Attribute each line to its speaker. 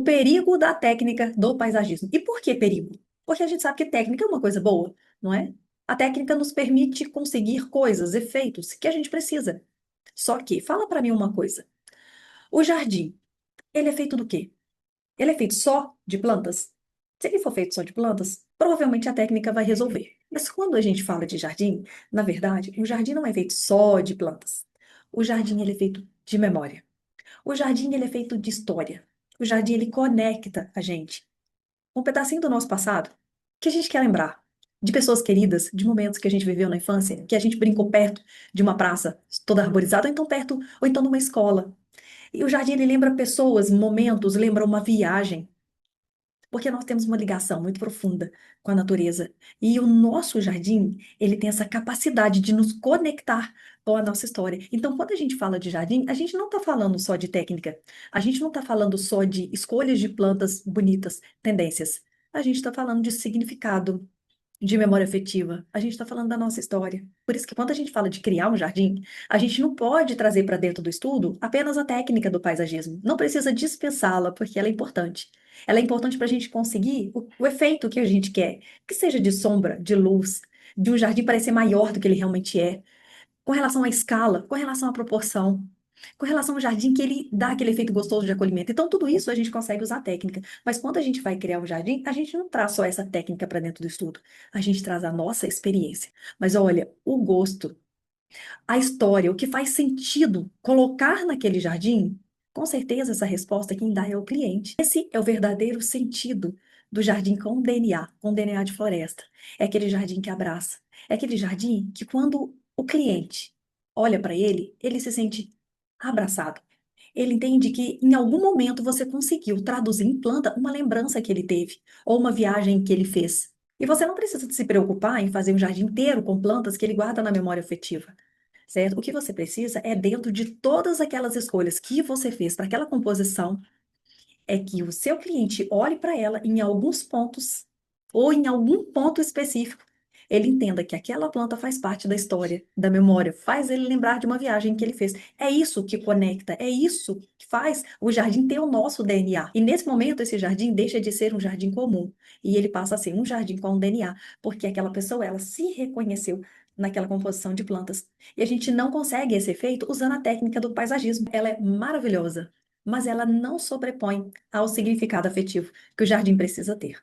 Speaker 1: perigo da técnica do paisagismo. E por que perigo? Porque a gente sabe que técnica é uma coisa boa, não é? A técnica nos permite conseguir coisas, efeitos que a gente precisa. Só que, fala para mim uma coisa. O jardim, ele é feito do quê? Ele é feito só de plantas? Se ele for feito só de plantas, provavelmente a técnica vai resolver. Mas quando a gente fala de jardim, na verdade, o jardim não é feito só de plantas. O jardim ele é feito de memória. O jardim ele é feito de história. O jardim ele conecta a gente com um pedacinho do nosso passado que a gente quer lembrar. De pessoas queridas, de momentos que a gente viveu na infância, que a gente brincou perto de uma praça toda arborizada, ou então perto, ou então numa escola. E o jardim ele lembra pessoas, momentos, lembra uma viagem, porque nós temos uma ligação muito profunda com a natureza. E o nosso jardim, ele tem essa capacidade de nos conectar com a nossa história. Então, quando a gente fala de jardim, a gente não está falando só de técnica, a gente não está falando só de escolhas de plantas bonitas, tendências. A gente está falando de significado, de memória afetiva. A gente está falando da nossa história. Por isso que quando a gente fala de criar um jardim, a gente não pode trazer para dentro do estudo apenas a técnica do paisagismo. Não precisa dispensá-la, porque ela é importante. Ela é importante para a gente conseguir o efeito que a gente quer, que seja de sombra, de luz, de um jardim parecer maior do que ele realmente é, com relação à escala, com relação à proporção, com relação ao jardim, que ele dá aquele efeito gostoso de acolhimento. Então, tudo isso a gente consegue usar técnica. Mas quando a gente vai criar um jardim, a gente não traz só essa técnica para dentro do estudo. A gente traz a nossa experiência. Mas olha, o gosto, a história, o que faz sentido colocar naquele jardim, com certeza essa resposta quem dá é o cliente. Esse é o verdadeiro sentido do jardim com DNA de floresta. É aquele jardim que abraça. É aquele jardim que quando o cliente olha para ele, ele se sente abraçado. Ele entende que em algum momento você conseguiu traduzir em planta uma lembrança que ele teve ou uma viagem que ele fez. E você não precisa se preocupar em fazer um jardim inteiro com plantas que ele guarda na memória afetiva, certo? O que você precisa é, dentro de todas aquelas escolhas que você fez para aquela composição, é que o seu cliente olhe para ela em alguns pontos, ou em algum ponto específico, ele entenda que aquela planta faz parte da história, da memória, faz ele lembrar de uma viagem que ele fez. É isso que conecta, é isso que faz o jardim ter o nosso DNA. E nesse momento, esse jardim deixa de ser um jardim comum e ele passa a ser um jardim com um DNA, porque aquela pessoa, ela se reconheceu naquela composição de plantas. E a gente não consegue esse efeito usando a técnica do paisagismo. Ela é maravilhosa, mas ela não sobrepõe ao significado afetivo que o jardim precisa ter.